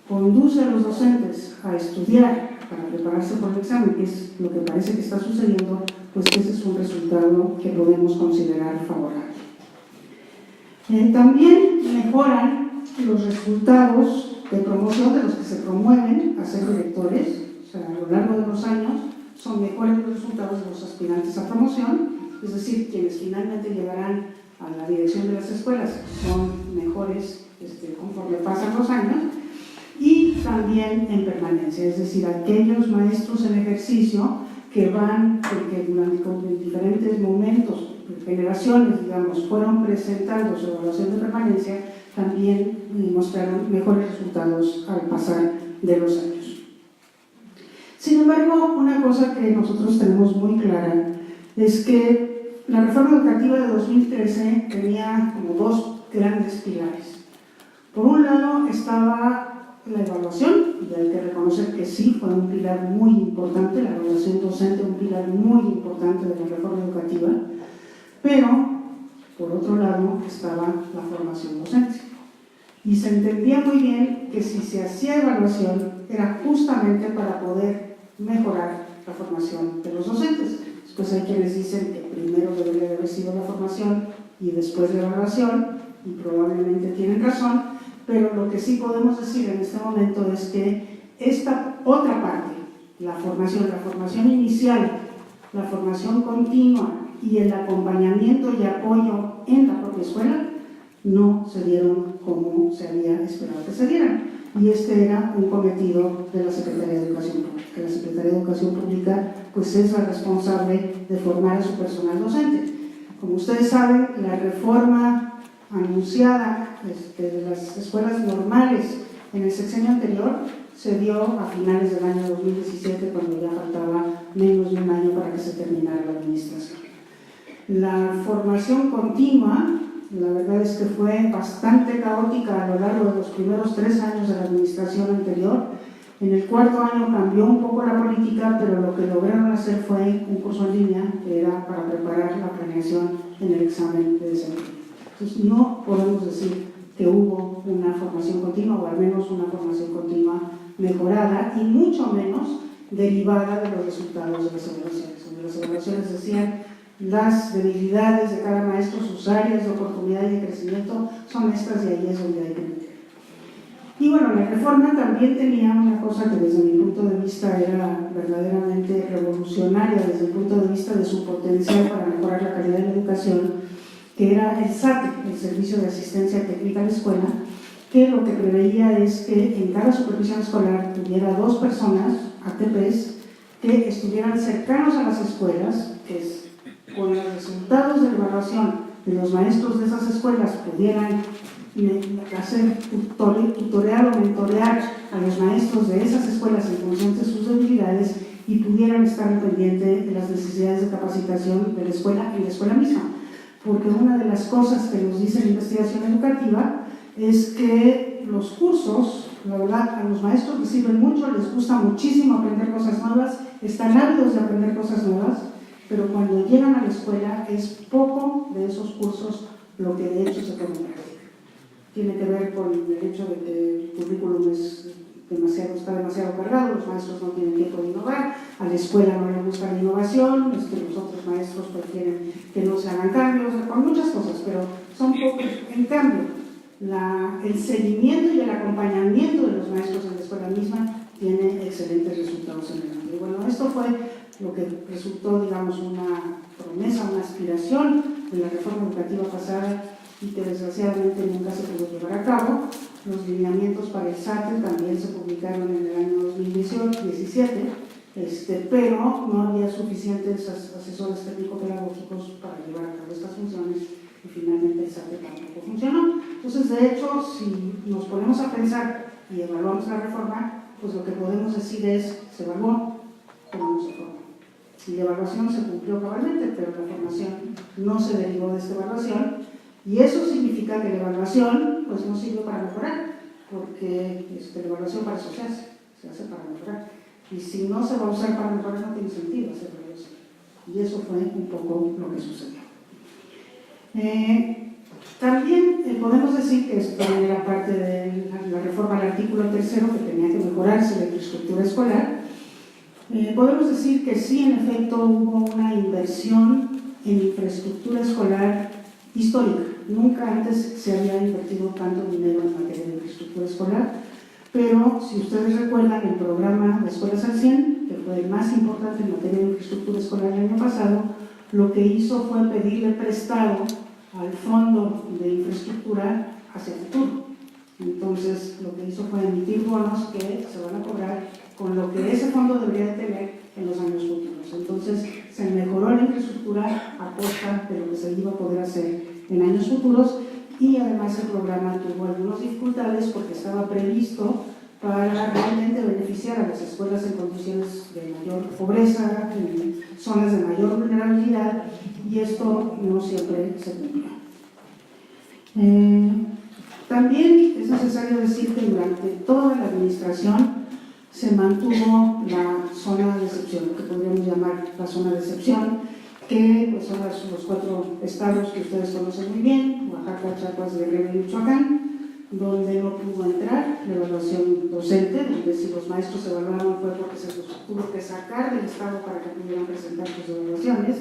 Conduce a los docentes a estudiar para prepararse por el examen, que es lo que parece que está sucediendo, pues ese es un resultado que podemos considerar favorable. También mejoran los resultados de promoción de los que se promueven a ser directores, o sea, a lo largo de los años son mejores los resultados de los aspirantes a promoción, es decir, quienes finalmente llegarán a la dirección de las escuelas son mejores conforme pasan los años. Y también en permanencia, es decir, aquellos maestros en ejercicio que van, porque durante diferentes momentos, generaciones, digamos, fueron presentando su evaluación de permanencia, también mostraron mejores resultados al pasar de los años. Sin embargo, una cosa que nosotros tenemos muy clara es que la reforma educativa de 2013 tenía como dos grandes pilares. Por un lado estaba la evaluación, y hay que reconocer que sí, fue un pilar muy importante, la evaluación docente, un pilar muy importante de la reforma educativa, pero, por otro lado, estaba la formación docente. Y se entendía muy bien que si se hacía evaluación, era justamente para poder mejorar la formación de los docentes. Después hay quienes dicen que primero debería de haber sido la formación y después la evaluación, y probablemente tienen razón, pero lo que sí podemos decir en este momento es que esta otra parte, la formación inicial, la formación continua y el acompañamiento y apoyo en la propia escuela, no se dieron como se había esperado que se dieran. Y este era un cometido de la Secretaría de Educación Pública. La Secretaría de Educación Pública pues es la responsable de formar a su personal docente. Como ustedes saben, la reforma anunciada de las escuelas normales en el sexenio anterior se dio a finales del año 2017, cuando ya faltaba menos de un año para que se terminara la administración. La formación continua, la verdad es que fue bastante caótica a lo largo de los primeros 3 años de la administración anterior. En el 4º año cambió un poco la política, pero lo que lograron hacer fue un curso en línea que era para preparar la planeación en el examen de desempeño. Entonces, no podemos decir que hubo una formación continua, o al menos una formación continua mejorada, y mucho menos derivada de los resultados de las evaluaciones. Donde las evaluaciones decían las debilidades de cada maestro, sus áreas de oportunidad y de crecimiento son estas, y ahí es donde hay que meter. Y bueno, la reforma también tenía una cosa que desde mi punto de vista era verdaderamente revolucionaria desde el punto de vista de su potencial para mejorar la calidad de la educación, que era el SATE, el Servicio de Asistencia Técnica a la Escuela, que lo que preveía es que en cada supervisión escolar tuviera 2 personas, ATPs, que estuvieran cercanos a las escuelas, que con los resultados de la evaluación de los maestros de esas escuelas pudieran hacer tutorear o mentorear a los maestros de esas escuelas en función de sus debilidades, y pudieran estar al pendiente de las necesidades de capacitación de la escuela y la escuela misma. Porque una de las cosas que nos dice la investigación educativa es que los cursos, la verdad, a los maestros les sirven mucho, les gusta muchísimo aprender cosas nuevas, están ávidos de aprender cosas nuevas, pero cuando llegan a la escuela es poco de esos cursos lo que de hecho se pone en práctica. Tiene que ver con el hecho de que el currículum está demasiado cargado, los maestros no tienen tiempo de innovar, a la escuela no le gusta la innovación, los otros maestros prefieren que no se hagan cambios, con muchas cosas, pero son pocos. En cambio, el seguimiento y el acompañamiento de los maestros en la escuela misma tiene excelentes resultados en el año. Y bueno, esto fue lo que resultó, digamos, una promesa, una aspiración de la reforma educativa pasada, y que desgraciadamente nunca se pudo llevar a cabo. Los lineamientos para el SATE también se publicaron en el año 2017, pero no había suficientes asesores técnico-pedagógicos para llevar a cabo estas funciones, y finalmente el SATE tampoco funcionó. Entonces, de hecho, si nos ponemos a pensar y evaluamos la reforma, pues lo que podemos decir es, se evaluó, pero no se formó. Y la evaluación se cumplió cabalmente, pero la formación no se derivó de esta evaluación. Y eso significa que la evaluación pues, no sirve para mejorar, porque la evaluación para eso se hace para mejorar. Y si no se va a usar para mejorar, no tiene sentido hacer evaluación. Y eso fue un poco lo que sucedió. También podemos decir que esto era parte de la reforma del artículo 3, que tenía que mejorarse la infraestructura escolar. Podemos decir que sí, en efecto, hubo una inversión en infraestructura escolar histórica. Nunca antes se había invertido tanto dinero en materia de infraestructura escolar, pero si ustedes recuerdan el programa de Escuelas al 100, que fue el más importante en materia de infraestructura escolar el año pasado, lo que hizo fue pedirle prestado al fondo de infraestructura hacia el futuro. Entonces, lo que hizo fue emitir bonos que se van a cobrar con lo que ese fondo debería de tener en los años futuros. Entonces, se mejoró la infraestructura a costa de lo que se iba a poder hacer en años futuros, y además el programa tuvo algunas dificultades porque estaba previsto para realmente beneficiar a las escuelas en condiciones de mayor pobreza, en zonas de mayor vulnerabilidad, y esto no siempre se cumplió. También es necesario decir que durante toda la administración se mantuvo la zona de excepción, lo que podríamos llamar la zona de excepción, que pues, son los 4 estados que ustedes conocen muy bien: Oaxaca, Chiapas, Guerrero y Michoacán, donde no pudo entrar la evaluación docente, donde si los maestros se evaluaron fue porque se los tuvo que sacar del estado para que pudieran presentar sus evaluaciones,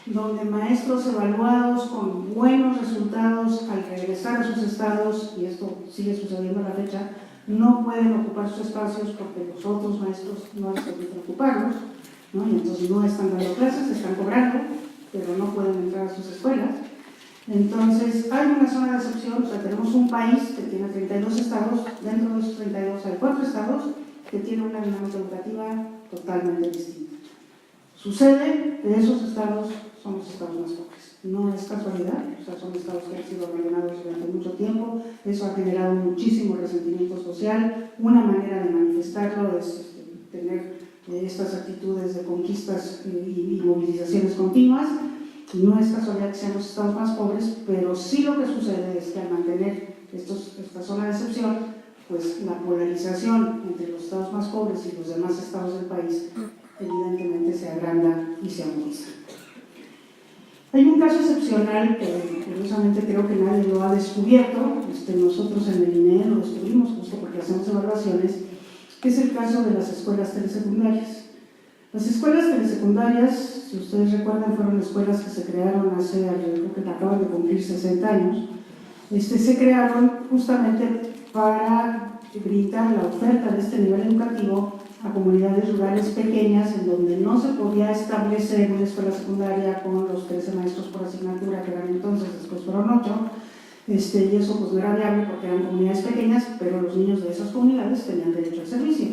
donde maestros evaluados con buenos resultados al regresar a sus estados, y esto sigue sucediendo a la fecha, no pueden ocupar sus espacios porque los otros maestros no les permiten ocuparlos, ¿no? Y entonces no están dando clases, están cobrando, pero no pueden entrar a sus escuelas. Entonces hay una zona de excepción, o sea, tenemos un país que tiene 32 estados, dentro de esos 32 hay 4 estados que tienen una dinámica educativa totalmente distinta. Sucede que esos estados son los estados más pobres, no es casualidad, o sea, son estados que han sido abandonados durante mucho tiempo. Eso ha generado muchísimo resentimiento social. Una manera de manifestarlo es tener estas actitudes de conquistas y movilizaciones continuas. No es casualidad que sean los estados más pobres, pero sí lo que sucede es que al mantener esta zona de excepción, pues la polarización entre los estados más pobres y los demás estados del país evidentemente se agranda y se agudiza. Hay un caso excepcional que curiosamente creo que nadie lo ha descubierto, nosotros en el INE lo descubrimos justo porque hacemos evaluaciones, que es el caso de las escuelas telesecundarias. Las escuelas telesecundarias, si ustedes recuerdan, fueron escuelas que se crearon hace, creo que acaban de cumplir 60 años, se crearon justamente para brindar la oferta de este nivel educativo a comunidades rurales pequeñas en donde no se podía establecer una escuela secundaria con los 13 maestros por asignatura que eran entonces, después fueron 8, y eso pues no era viable porque eran comunidades pequeñas, pero los niños de esas comunidades tenían derecho al servicio.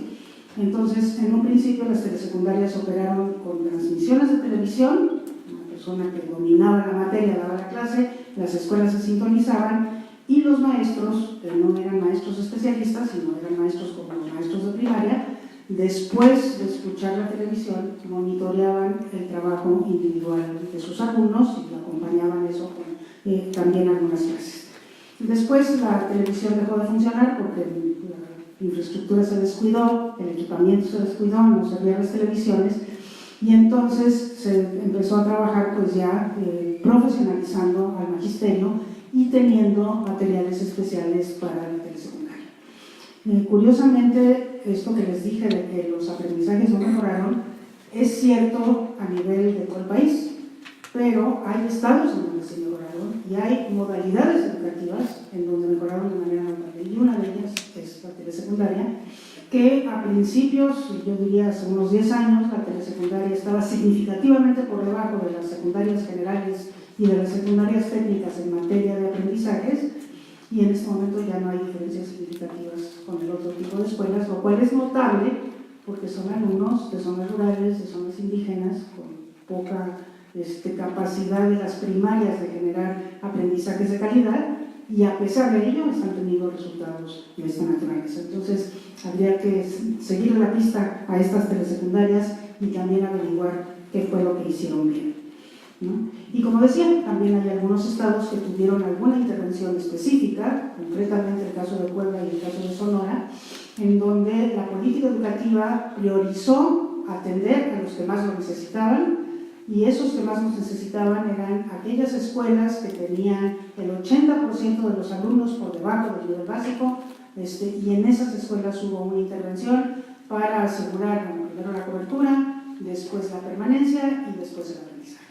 Entonces, en un principio las telesecundarias operaron con transmisiones de televisión, una persona que dominaba la materia daba la clase, las escuelas se sintonizaban y los maestros, que no eran maestros especialistas, sino eran maestros como los maestros de primaria, después de escuchar la televisión, monitoreaban el trabajo individual de sus alumnos y acompañaban eso con también algunas clases. Después la televisión dejó de funcionar porque la infraestructura se descuidó, el equipamiento se descuidó, no servían las televisiones, y entonces se empezó a trabajar pues ya profesionalizando al magisterio y teniendo materiales especiales para la telesecundaria. Curiosamente, esto que les dije de que los aprendizajes no mejoraron es cierto a nivel de todo el país, pero hay estados en donde se mejoraron y hay modalidades educativas en donde mejoraron de manera notable, y una de ellas es la telesecundaria, que a principios, yo diría hace unos 10 años, la telesecundaria estaba significativamente por debajo de las secundarias generales y de las secundarias técnicas en materia de aprendizajes, y en este momento ya no hay diferencias significativas con el otro tipo de escuelas, lo cual es notable porque son alumnos de zonas rurales, de zonas indígenas, con poca capacidad de las primarias de generar aprendizajes de calidad, y a pesar de ello están teniendo resultados de esta naturaleza. Entonces habría que seguir la pista a estas telesecundarias y también averiguar qué fue lo que hicieron bien. ¿no? Y como decía, también hay algunos estados que tuvieron alguna intervención específica, concretamente el caso de Puebla y el caso de Sonora, en donde la política educativa priorizó atender a los que más lo necesitaban, y esos que más nos necesitaban eran aquellas escuelas que tenían el 80% de los alumnos por debajo del nivel básico, y en esas escuelas hubo una intervención para asegurar primero la cobertura, después la permanencia y después el aprendizaje.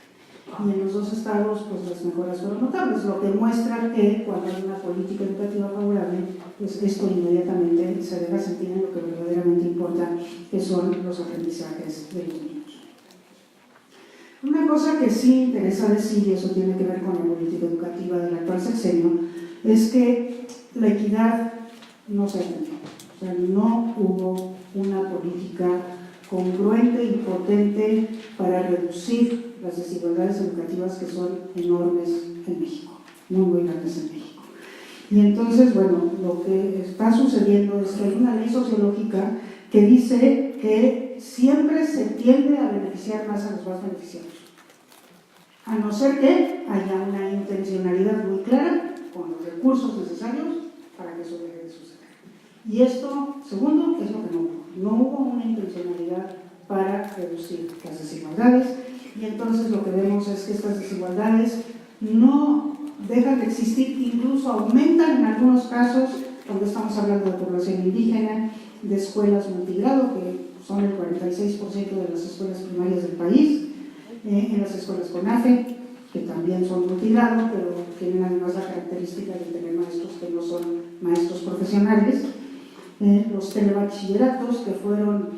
Y en los dos estados, pues las mejoras fueron notables, lo que muestra que cuando hay una política educativa favorable, pues esto inmediatamente se deja sentir en lo que verdaderamente importa, que son los aprendizajes de los niños. Una cosa que sí interesa decir, y eso tiene que ver con la política educativa del actual sexenio, es que la equidad no se atendió. O sea, no hubo una política congruente y potente para reducir las desigualdades educativas que son enormes en México, muy grandes en México. Y entonces, bueno, lo que está sucediendo es que hay una ley sociológica que dice que siempre se tiende a beneficiar más a los más beneficiados, a no ser que haya una intencionalidad muy clara con los recursos necesarios para que eso deje de suceder. Y esto, segundo, es lo que no hubo. No hubo una intencionalidad para reducir las desigualdades, y entonces lo que vemos es que estas desigualdades no dejan de existir, incluso aumentan en algunos casos, cuando estamos hablando de población indígena, de escuelas multigrado, que son el 46% de las escuelas primarias del país, en las escuelas CONAFE, que también son multigrado, pero tienen además la característica de tener maestros que no son maestros profesionales, los telebachilleratos, que fueron,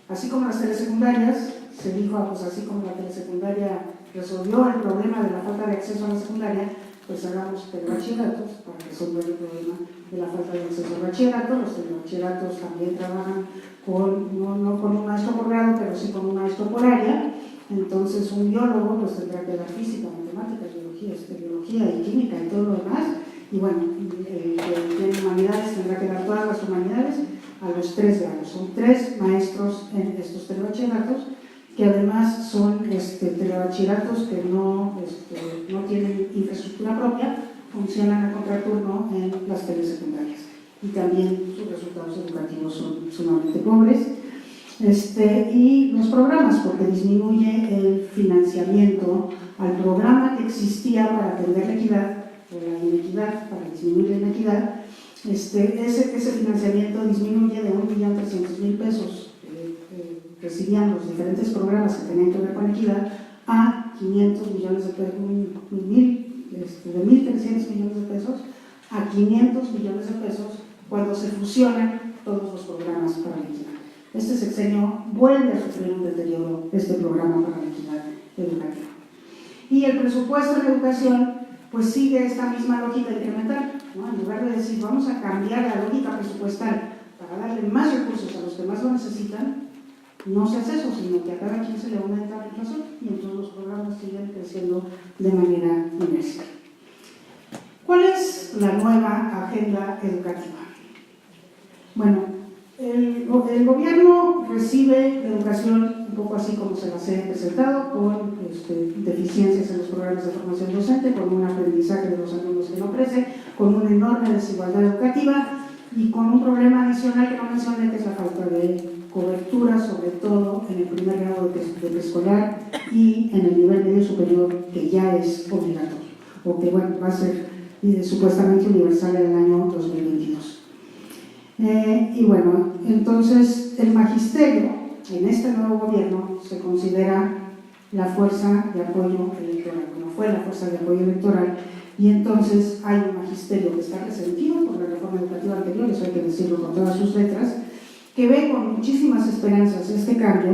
así como las telesecundarias, se dijo, pues así como la telesecundaria resolvió el problema de la falta de acceso a la secundaria, pues hagamos telebachilleratos para resolver el problema de la falta de acceso al bachillerato. Los telebachilleratos también trabajan no con un maestro por grado, pero sí con un maestro por área. Entonces un biólogo pues tendrá que dar física, matemáticas, biología y química y todo lo demás. Y bueno, el que tiene humanidades tendrá que dar todas las humanidades a los 3 grados. Son 3 maestros en estos telebachilleratos, que además son telebachilleratos que no tienen infraestructura propia, funcionan a contraturno en las telesecundarias. Y también sus resultados educativos son sumamente pobres. Y los programas, porque disminuye el financiamiento al programa que existía para atender la equidad, o la inequidad, para disminuir la inequidad. Ese financiamiento disminuye de 1.300.000 pesos que recibían los diferentes programas que tenían que ver con equidad a 500 millones de pesos, de 1.300 millones de pesos a 500 millones de pesos cuando se fusionan todos los programas para la equidad. Este sexenio vuelve a sufrir un deterioro, este programa para la equidad educativa. Y el presupuesto en educación pues sigue esta misma lógica incremental, ¿no? En lugar de decir vamos a cambiar la lógica presupuestal para darle más recursos a los que más lo necesitan, no se hace eso, sino que a cada quien se le aumenta la inflación y entonces los programas siguen creciendo de manera inmersiva. ¿Cuál es la nueva agenda educativa? Bueno, el gobierno recibe la educación un poco así como se las he presentado, con deficiencias en los programas de formación docente, con un aprendizaje de los alumnos que no crece, con una enorme desigualdad educativa y con un problema adicional que no mencioné, que es la falta de cobertura, sobre todo en el primer grado de preescolar y en el nivel medio superior, que ya es obligatorio, o que bueno, va a ser supuestamente universal en el año 2022. Y bueno, entonces el magisterio en este nuevo gobierno se considera la fuerza de apoyo electoral, como fue la fuerza de apoyo electoral, y entonces hay un magisterio que está resentido por la reforma educativa anterior, eso hay que decirlo con todas sus letras, que ve con muchísimas esperanzas este cambio,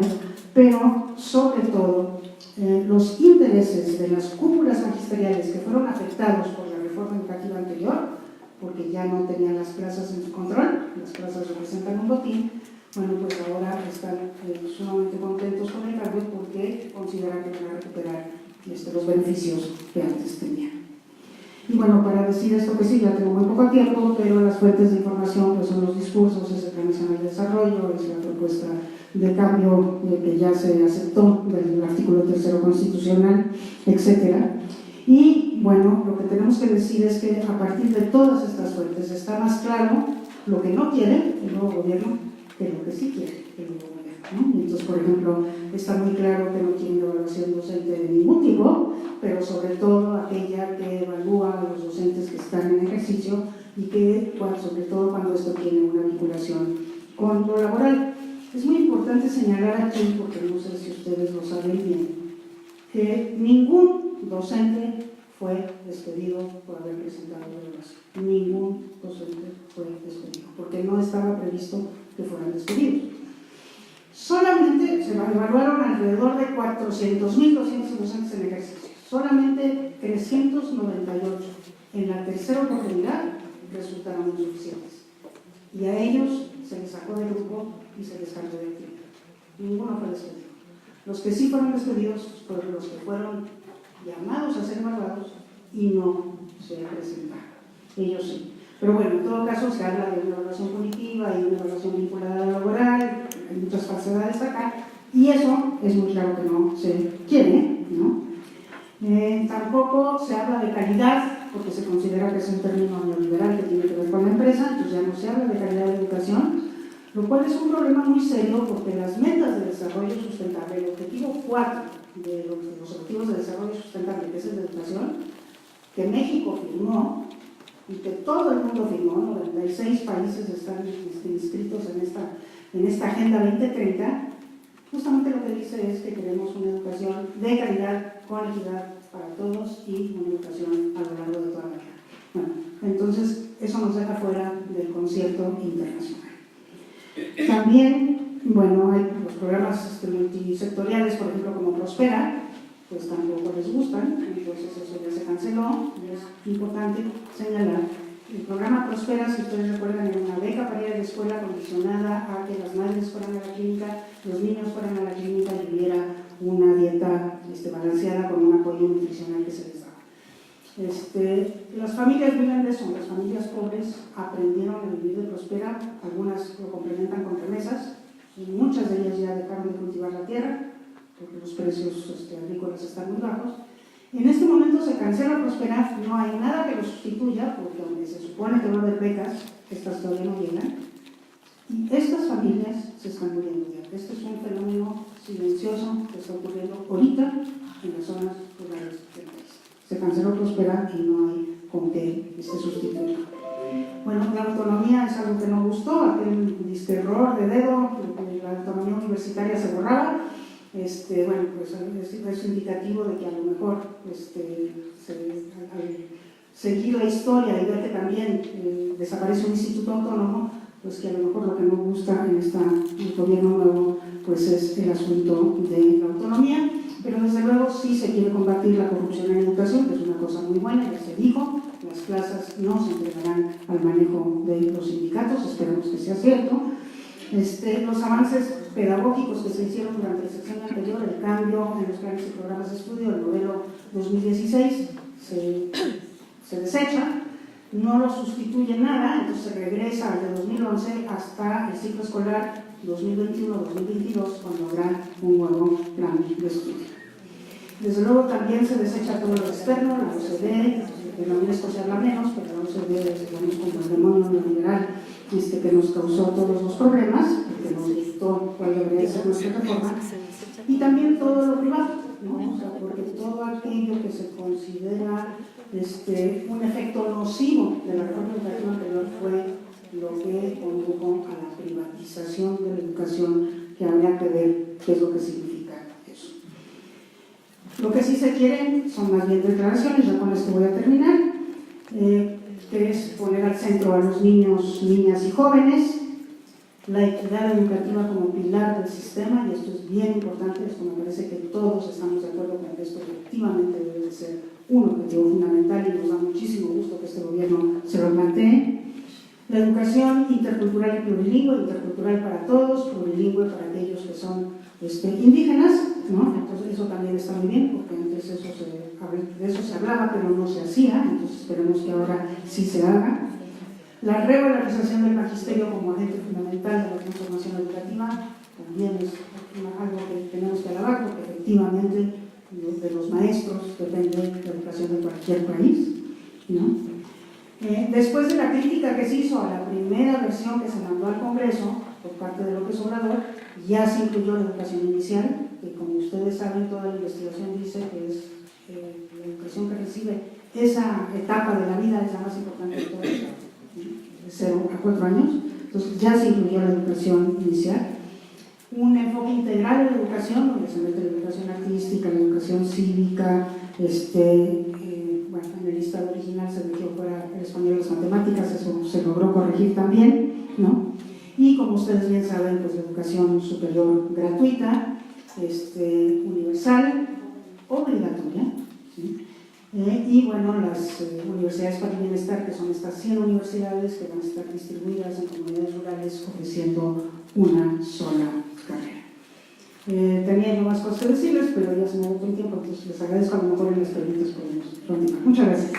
pero sobre todo los intereses de las cúpulas magisteriales que fueron afectados por la reforma educativa anterior, porque ya no tenían las plazas en su control, las plazas representan un botín. Bueno, pues ahora están sumamente contentos con el cambio porque consideran que van a recuperar los beneficios que antes tenían. Y bueno, para decir esto que sí, ya tengo muy poco tiempo, pero las fuentes de información pues son los discursos, es el Plan Nacional de Desarrollo, es la propuesta de cambio que ya se aceptó del artículo 3º constitucional, etcétera. Y bueno, lo que tenemos que decir es que a partir de todas estas fuentes está más claro lo que no quiere el nuevo gobierno que lo que sí quiere el nuevo gobierno, ¿no? Entonces, por ejemplo, está muy claro que no quieren evaluación docente de ningún tipo, pero sobre todo aquella que evalúa a los docentes que están en ejercicio y que, sobre todo cuando esto tiene una vinculación con lo laboral. Es muy importante señalar aquí, porque no sé si ustedes lo saben bien, que ningún docente fue despedido por haber presentado evaluación. Ningún docente fue despedido, porque no estaba previsto que fueran despedidos. Solamente se evaluaron alrededor de 400.200 docentes en ejercicio. Solamente 398 en la tercera oportunidad resultaron insuficientes. Y a ellos se les sacó del grupo y se les cambió de actividad. Ninguno fue despedido. Los que sí fueron despedidos fueron los que fueron llamados a ser evaluados y no se presentaron. Ellos sí. Pero bueno, en todo caso se habla de una evaluación punitiva y una evaluación vinculada a la laboral, hay muchas falsedades acá, y eso es muy claro que no se quiere, ¿no? Tampoco se habla de calidad, porque se considera que es un término neoliberal que tiene que ver con la empresa, entonces ya no se habla de calidad de educación, lo cual es un problema muy serio porque las metas de desarrollo sustentable, el objetivo 4 de los objetivos de desarrollo sustentable, que es el de educación, que México firmó y que todo el mundo firmó, 96 países están inscritos en esta Agenda 2030, justamente lo que dice es que queremos una educación de calidad, con equidad para todos y una educación a lo largo de toda la vida. Bueno, entonces eso nos deja fuera del concierto internacional. También, bueno, hay los programas multisectoriales, por ejemplo, como Prospera, pues tampoco les gustan, entonces eso ya se canceló. Y es importante señalar, el programa Prospera, si ustedes recuerdan, era una beca para ir a la escuela condicionada a que las madres fueran a la clínica, los niños fueran a la clínica y hubiera una dieta balanceada con un apoyo nutricional que se les daba. Las familias viven de eso, las familias pobres aprendieron a vivir de Prospera, algunas lo complementan con remesas, y muchas de ellas ya dejaron de cultivar la tierra, porque los precios agrícolas están muy bajos. En este momento se cancela Prospera, no hay nada que lo sustituya, porque aunque se supone que va a haber becas, estas todavía no llegan, y estas familias se están muriendo ya. Este es un fenómeno silencioso que está ocurriendo ahorita en las zonas rurales del país. Se canceló Prospera y no hay con qué sustituirlo. Bueno, la autonomía es algo que no gustó, aquel error de dedo, la autonomía universitaria se borraba. Bueno, pues es indicativo de que a lo mejor al seguir la historia y ver que también desaparece un instituto autónomo, pues que a lo mejor lo que no gusta en el gobierno nuevo pues es el asunto de la autonomía, pero desde luego sí se quiere combatir la corrupción en educación, que es una cosa muy buena, ya se dijo, las plazas no se entregarán al manejo de los sindicatos, esperamos que sea cierto. Los avances pedagógicos que se hicieron durante el sexenio anterior, el cambio en los planes y programas de estudio, el modelo 2016 se desecha, no lo sustituye nada, entonces se regresa al de 2011 hasta el ciclo escolar 2021-2022, cuando habrá un nuevo plan de estudio. Desde luego también se desecha todo lo externo, la OCDE, de la UNESCO se habla menos, pero la OCDE digamos como el demonio neoliberal que nos causó todos los problemas, que nos dictó cuál debería ser nuestra reforma, y también todo lo privado, ¿no? O sea, porque todo aquello que se considera un efecto nocivo de la reforma educativa anterior fue lo que condujo a la privatización de la educación, que habría que ver qué es lo que significa eso. Lo que sí se quieren son más bien declaraciones, ya con esto voy a terminar, que es poner al centro a los niños, niñas y jóvenes, la equidad educativa como pilar del sistema, y esto es bien importante, esto me parece que todos estamos de acuerdo con que esto efectivamente debe de ser un objetivo fundamental y nos da muchísimo gusto que este gobierno se lo plantee. La educación intercultural y plurilingüe, intercultural para todos, plurilingüe para aquellos que son indígenas, ¿no? Entonces eso también está muy bien, porque antes de eso se hablaba, pero no se hacía, entonces esperemos que ahora sí se haga. La revalorización del magisterio como agente fundamental de la transformación educativa también es algo que tenemos que alabar, porque efectivamente de los maestros depende la educación de cualquier país, ¿no? Después de la crítica que se hizo a la primera versión que se mandó al Congreso por parte de López Obrador, ya se incluyó la educación inicial, que como ustedes saben, toda la investigación dice que es la educación que recibe esa etapa de la vida es la más importante de todas, de 0 a 4 años. Entonces ya se incluyó la educación inicial. Un enfoque integral de la educación, donde se mete la educación artística, la educación cívica, bueno, en el listado original se dejó fuera el español y las matemáticas, eso se logró corregir también, ¿no? Y como ustedes bien saben, pues la educación superior gratuita, universal, obligatoria, ¿sí? Y bueno, las universidades para el bienestar, que son estas 100 universidades que van a estar distribuidas en comunidades rurales ofreciendo una sola carrera. Tenía yo más cosas que decirles, pero ya se me agotó el tiempo, entonces les agradezco, a lo mejor en las preguntas podemos continuar. Muchas gracias.